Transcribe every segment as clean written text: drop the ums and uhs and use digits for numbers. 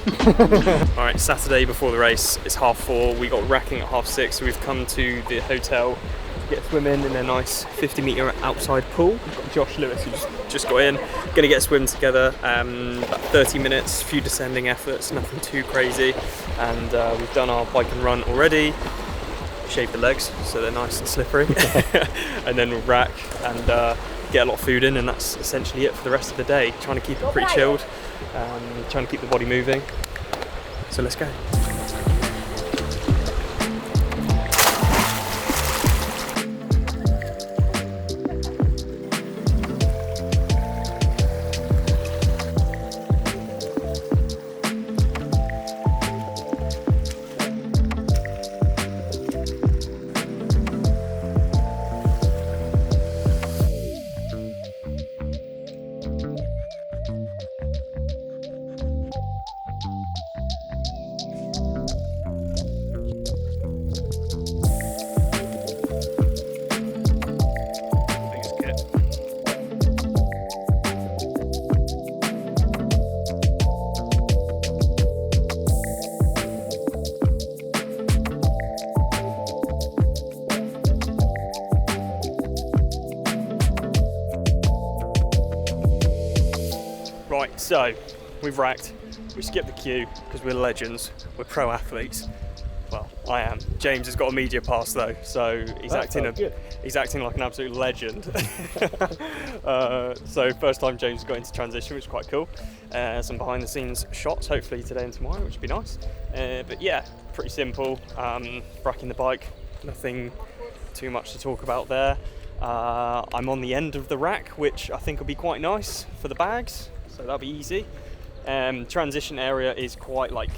Alright, Saturday before the race, it's 4:30. We got racking at 6:30, so we've come to the hotel to get swimming in a nice 50-metre outside pool. We've got Josh Lewis who's just got in. Gonna get swim together, about 30 minutes, few descending efforts, nothing too crazy. And we've done our bike and run already. Shaved the legs so they're nice and slippery. And then we'll rack and get a lot of food in, and that's essentially it for the rest of the day. Trying to keep it pretty chilled, trying to keep the body moving. So let's go. Right, so we've racked, we skipped the queue because we're legends, we're pro athletes. Well, I am. James has got a media pass though, so he's acting like an absolute legend. So first time James got into transition, which is quite cool. Some behind the scenes shots, hopefully today and tomorrow, which would be nice. But yeah, pretty simple. Racking the bike, nothing too much to talk about there. I'm on the end of the rack, which I think will be quite nice for the bags, so that'll be easy. Transition area is quite like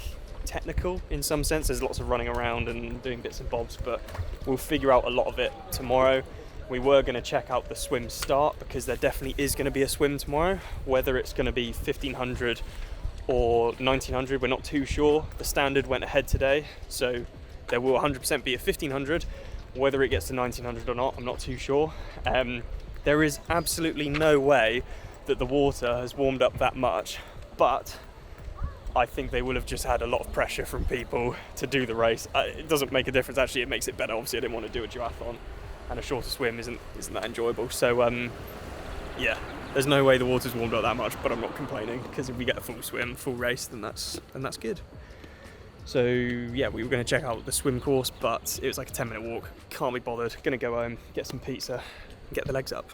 technical in some sense. There's lots of running around and doing bits and bobs, but we'll figure out a lot of it tomorrow. We were going to check out the swim start because there definitely is going to be a swim tomorrow. Whether it's going to be 1500 or 1900, we're not too sure. The standard went ahead today, so there will 100% be a 1500. Whether it gets to 1900 or not, I'm not too sure. There is absolutely no way that the water has warmed up that much, but I think they will have just had a lot of pressure from people to do the race. It doesn't make a difference, actually, it makes it better. Obviously I didn't want to do a duathlon, and a shorter swim isn't that enjoyable. So yeah, there's no way the water's warmed up that much, but I'm not complaining, because if we get a full swim, full race, then that's good. So yeah, we were going to check out the swim course, but it was like a 10-minute walk. Can't be bothered. Going to go home, get some pizza, and get the legs up.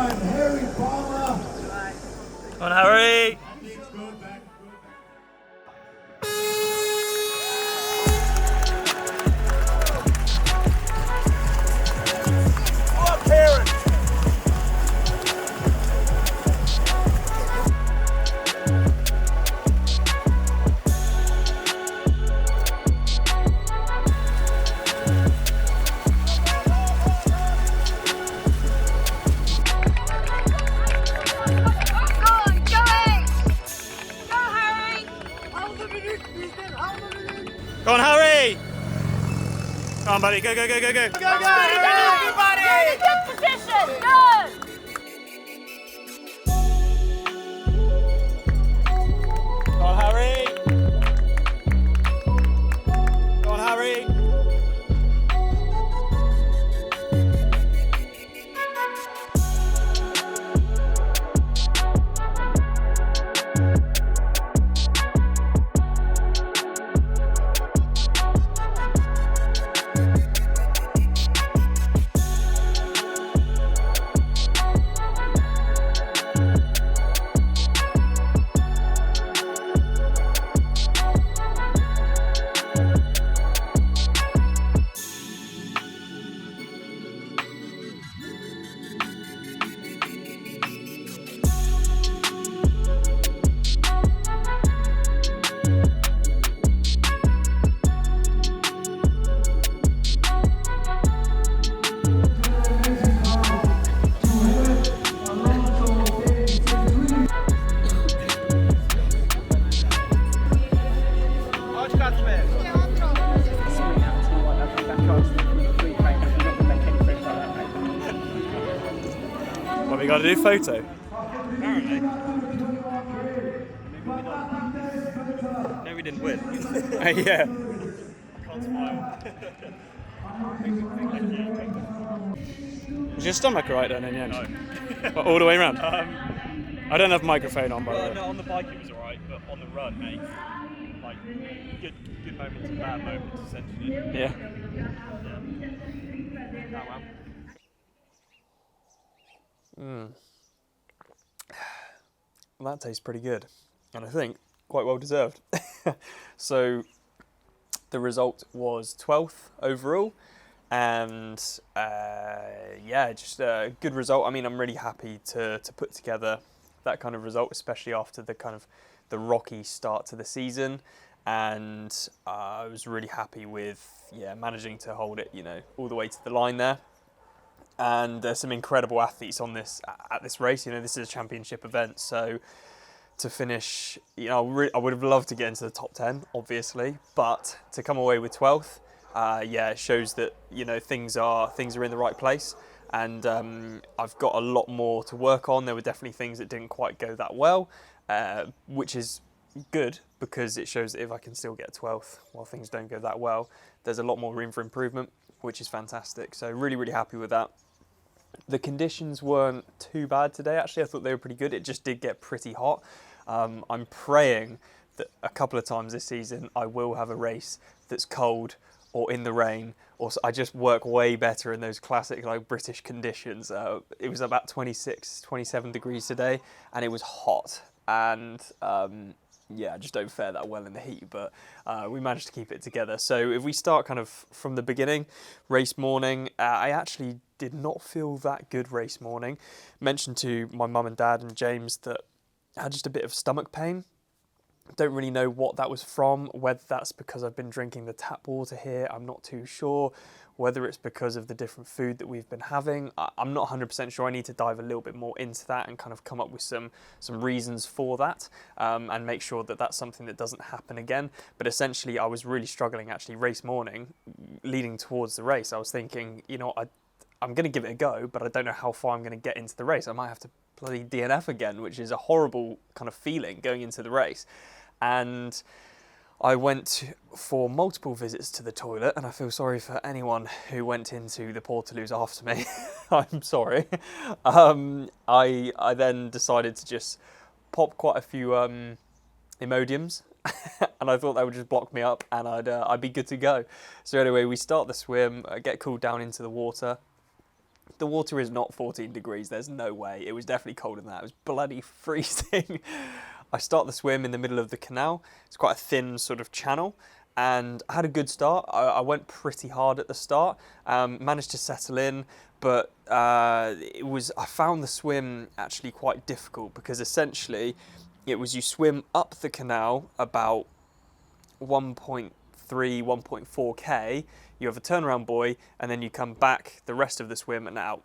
time, Harry Palmer. Come on, Harry! Go on, Harry! Come on, buddy, go, go, go, go, go! Go, go, Harry! Everybody! Good position, go! Go on, Harry! Go on, Harry! What we got to do? Photo? Apparently. No, we didn't win. Yeah. I can't smile. Is your stomach alright then in the end? No. What, all the way around? I don't have a microphone on, by the way. No, on the bike it was alright, but on the run, mate, like, good moments and bad moments, essentially. Yeah. Oh, well. Well, that tastes pretty good, and I think quite well deserved. So the result was 12th overall, and yeah, just a good result. I mean, I'm really happy to put together that kind of result, especially after the kind of the rocky start to the season, and I was really happy with managing to hold it, all the way to the line there. And there's some incredible athletes on this at this race. This is a championship event, so to finish, I would have loved to get into the top 10, obviously, but to come away with 12th, it shows that things are in the right place, and I've got a lot more to work on. There were definitely things that didn't quite go that well, which is good because it shows that if I can still get 12th while things don't go that well, there's a lot more room for improvement, which is fantastic. So really, really happy with that. The conditions weren't too bad today, actually. I thought they were pretty good. It just did get pretty hot. I'm praying that a couple of times this season I will have a race that's cold or in the rain, or I just work way better in those classic British conditions. It was about 26, 27 degrees today, and it was hot. And I just don't fare that well in the heat, but we managed to keep it together. So if we start kind of from the beginning, race morning, I actually did not feel that good race morning. Mentioned to my mum and dad and James that I had just a bit of stomach pain. Don't really know what that was from, whether that's because I've been drinking the tap water here, I'm not too sure. Whether it's because of the different food that we've been having, I'm not 100% sure. I need to dive a little bit more into that and kind of come up with some reasons for that, and make sure that that's something that doesn't happen again. But essentially, I was really struggling actually race morning, leading towards the race. I was thinking, I'm going to give it a go, but I don't know how far I'm going to get into the race. I might have to bloody DNF again, which is a horrible kind of feeling going into the race. And I went for multiple visits to the toilet, and I feel sorry for anyone who went into the Portaloos after me. I'm sorry. I then decided to just pop quite a few Imodiums, and I thought that would just block me up, and I'd be good to go. So anyway, we start the swim, get cooled down into the water, The water is not 14 degrees, there's no way. It was definitely colder than that. It was bloody freezing. I start the swim in the middle of the canal. It's quite a thin sort of channel, and I had a good start. I went pretty hard at the start, managed to settle in, but I found the swim actually quite difficult, because essentially it was you swim up the canal about 1.3, 1.4k, you have a turnaround buoy, and then you come back the rest of the swim and out.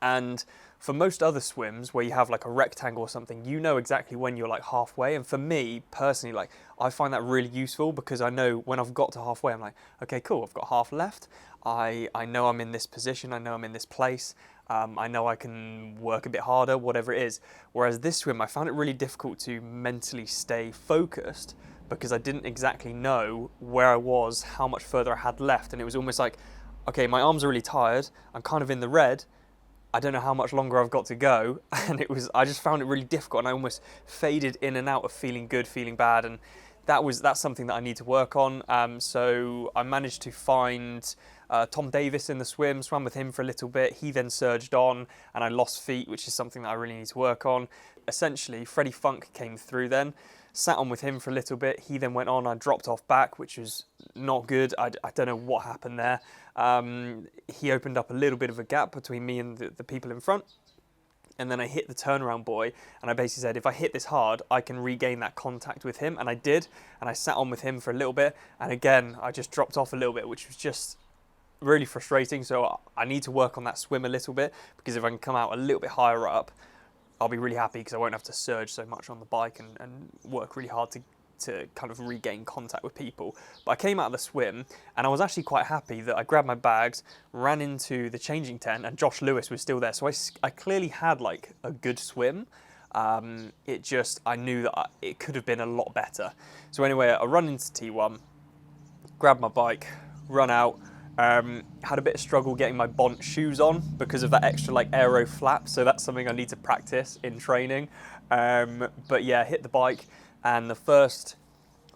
And for most other swims where you have like a rectangle or something, you know exactly when you're like halfway. And for me personally, like I find that really useful, because I know when I've got to halfway, I'm like, okay, cool, I've got half left. I know I'm in this position, I know I'm in this place. I know I can work a bit harder, whatever it is. Whereas this swim, I found it really difficult to mentally stay focused, because I didn't exactly know where I was, how much further I had left. And it was almost like, okay, my arms are really tired, I'm kind of in the red, I don't know how much longer I've got to go. And I just found it really difficult, and I almost faded in and out of feeling good, feeling bad. And that's something that I need to work on. So I managed to find Tom Davis in the swim, swam with him for a little bit. He then surged on, and I lost feet, which is something that I really need to work on. Essentially, Freddie Funk came through then, sat on with him for a little bit. He then went on, I dropped off back, which was not good. I don't know what happened there. He opened up a little bit of a gap between me and the people in front. And then I hit the turnaround buoy, and I basically said, if I hit this hard, I can regain that contact with him. And I did, and I sat on with him for a little bit. And again, I just dropped off a little bit, which was just really frustrating. So I need to work on that swim a little bit, because if I can come out a little bit higher up, I'll be really happy, because I won't have to surge so much on the bike and work really hard to kind of regain contact with people. But I came out of the swim, and I was actually quite happy that I grabbed my bags, ran into the changing tent, and Josh Lewis was still there. So I clearly had like a good swim. I knew that it could have been a lot better. So anyway, I run into T1, grabbed my bike, run out. Had a bit of struggle getting my Bont shoes on because of that extra like aero flap, so that's something I need to practice in training. But yeah, hit the bike, and the first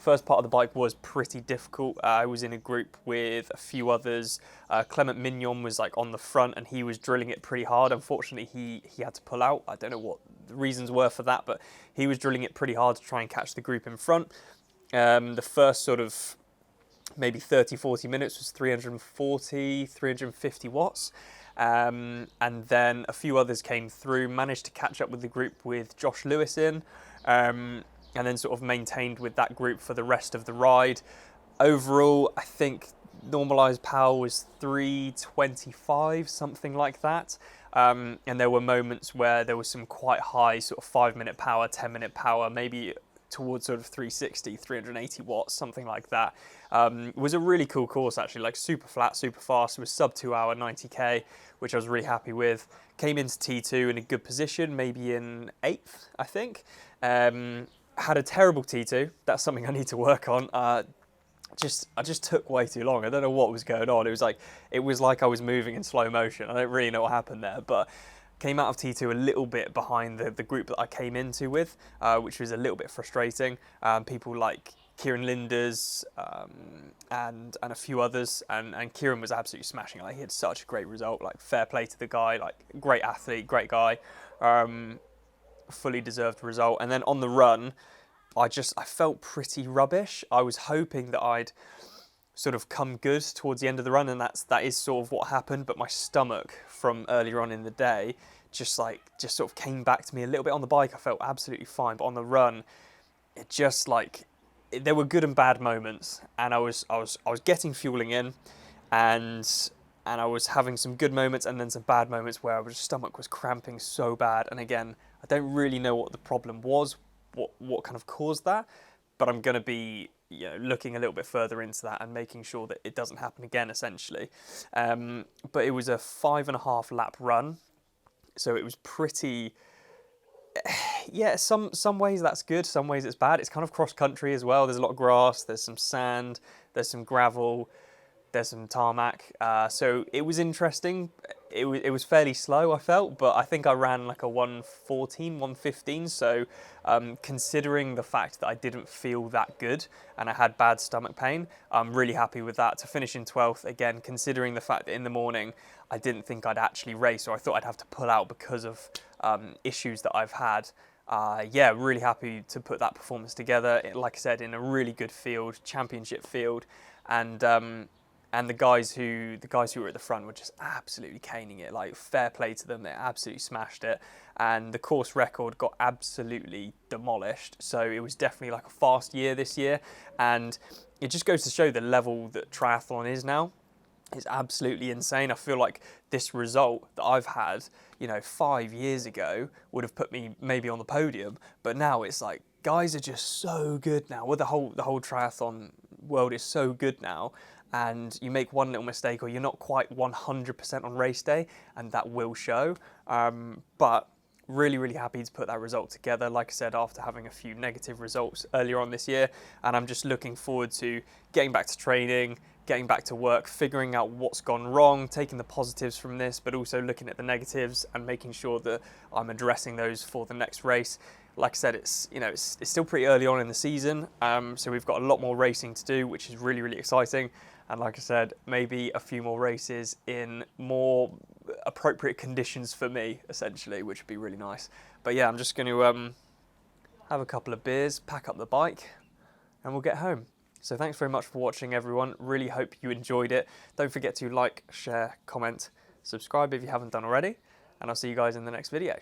part of the bike was pretty difficult. I was in a group with a few others. Clement Mignon was like on the front, and he was drilling it pretty hard. Unfortunately, he had to pull out. I don't know what the reasons were for that, but he was drilling it pretty hard to try and catch the group in front. The first sort of maybe 30-40 minutes was 350 watts, and then a few others came through, managed to catch up with the group with Josh Lewis in, and then sort of maintained with that group for the rest of the ride. Overall, I think normalized power was 325, something like that, and there were moments where there was some quite high sort of 5-minute power, 10-minute power, maybe towards sort of 360, 380 watts, something like that. It was a really cool course actually, like super flat, super fast. It was sub 2 hour 90k, which I was really happy with. Came into T2 in a good position, maybe in 8th, I think. Had a terrible T2. That's something I need to work on. I just took way too long. I don't know what was going on. It was like I was moving in slow motion. I don't really know what happened there, but came out of T2 a little bit behind the group that I came into with, which was a little bit frustrating. People like Kieran Linders and a few others, and Kieran was absolutely smashing. Like, he had such a great result. Like, fair play to the guy. Like, great athlete, great guy. Fully deserved result. And then on the run, I felt pretty rubbish. I was hoping that I'd sort of come good towards the end of the run, and that is sort of what happened. But my stomach from earlier on in the day just sort of came back to me a little bit. On the bike I felt absolutely fine, but on the run there were good and bad moments, and I was getting fueling in, and I was having some good moments and then some bad moments where my stomach was cramping so bad. And again, I don't really know what the problem was, what kind of caused that, but I'm going to be looking a little bit further into that and making sure that it doesn't happen again, essentially. But it was a 5.5 lap run, so it was pretty, some ways that's good, some ways it's bad. It's kind of cross country as well. There's a lot of grass, there's some sand, there's some gravel, there's some tarmac. So it was interesting. it was fairly slow, I felt, but I think I ran like a 1:14, 1:15. So considering the fact that I didn't feel that good and I had bad stomach pain, I'm really happy with that. To finish in 12th, again, considering the fact that in the morning I didn't think I'd actually race, or I thought I'd have to pull out because of issues that I've had. Yeah, really happy to put that performance together. Like I said, in a really good field, championship field, and the guys who were at the front were just absolutely caning it. Like, fair play to them, they absolutely smashed it, and the course record got absolutely demolished. So it was definitely like a fast year this year, and it just goes to show the level that triathlon is now. It's absolutely insane. I feel like this result that I've had, 5 years ago would have put me maybe on the podium, but now it's like guys are just so good now. Well, the whole triathlon world is so good now, and you make one little mistake or you're not quite 100% on race day, and that will show. But really, really happy to put that result together, like I said, after having a few negative results earlier on this year, and I'm just looking forward to getting back to training, getting back to work, figuring out what's gone wrong, taking the positives from this, but also looking at the negatives and making sure that I'm addressing those for the next race. Like I said, it's still pretty early on in the season, so we've got a lot more racing to do, which is really, really exciting. And like I said, maybe a few more races in more appropriate conditions for me, essentially, which would be really nice. But yeah, I'm just going to have a couple of beers, pack up the bike, and we'll get home. So thanks very much for watching, everyone. Really hope you enjoyed it. Don't forget to like, share, comment, subscribe if you haven't done already, and I'll see you guys in the next video.